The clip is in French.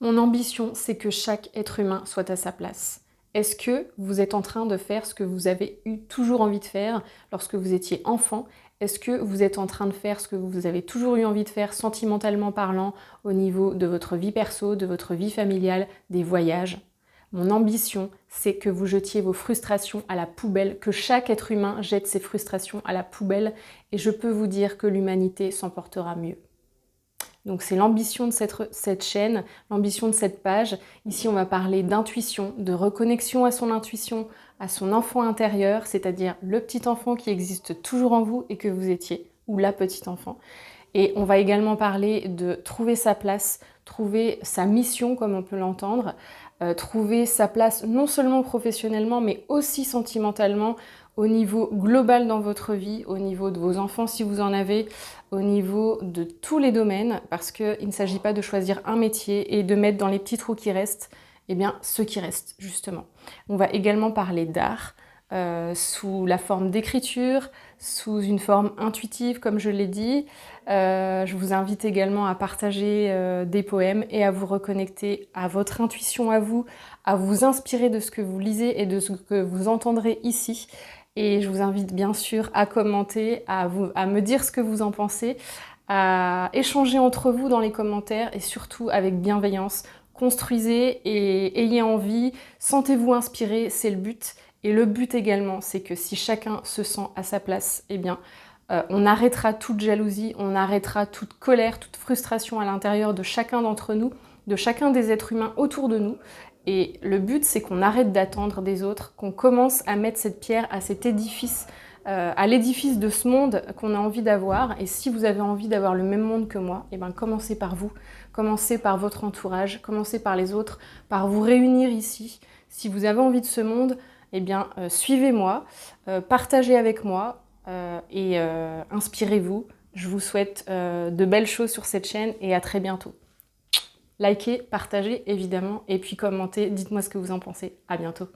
Mon ambition, c'est que chaque être humain soit à sa place. Est-ce que vous êtes en train de faire ce que vous avez eu toujours envie de faire lorsque vous étiez enfant? Est-ce que vous êtes en train de faire ce que vous avez toujours eu envie de faire sentimentalement parlant au niveau de votre vie perso, de votre vie familiale, des voyages? Mon ambition, c'est que vous jetiez vos frustrations à la poubelle, que chaque être humain jette ses frustrations à la poubelle et je peux vous dire que l'humanité s'en portera mieux. Donc c'est l'ambition de cette chaîne, l'ambition de cette page. Ici, on va parler d'intuition, de reconnexion à son intuition, à son enfant intérieur, c'est-à-dire le petit enfant qui existe toujours en vous et que vous étiez, ou la petite enfant. Et on va également parler de trouver sa place, trouver sa mission, comme on peut l'entendre, trouver sa place non seulement professionnellement, mais aussi sentimentalement, au niveau global dans votre vie, au niveau de vos enfants si vous en avez, au niveau de tous les domaines, parce qu'il ne s'agit pas de choisir un métier et de mettre dans les petits trous qui restent, eh bien, ceux qui restent, justement. On va également parler d'art, sous la forme d'écriture, sous une forme intuitive, comme je l'ai dit. Je vous invite également à partager des poèmes et à vous reconnecter à votre intuition à vous inspirer de ce que vous lisez et de ce que vous entendrez ici. Et je vous invite bien sûr à commenter, à me dire ce que vous en pensez, à échanger entre vous dans les commentaires et surtout avec bienveillance. Construisez et ayez envie, sentez-vous inspiré, c'est le but. Et le but également, c'est que si chacun se sent à sa place, eh bien, on arrêtera toute jalousie, on arrêtera toute colère, toute frustration à l'intérieur de chacun d'entre nous, de chacun des êtres humains autour de nous. Et le but, c'est qu'on arrête d'attendre des autres, qu'on commence à mettre cette pierre à cet édifice, à l'édifice de ce monde qu'on a envie d'avoir. Et si vous avez envie d'avoir le même monde que moi, eh ben, commencez par vous, commencez par votre entourage, commencez par les autres, par vous réunir ici. Si vous avez envie de ce monde, eh bien, suivez-moi, partagez avec moi et inspirez-vous. Je vous souhaite de belles choses sur cette chaîne et à très bientôt. Likez, partagez évidemment et puis commentez, dites-moi ce que vous en pensez. À bientôt.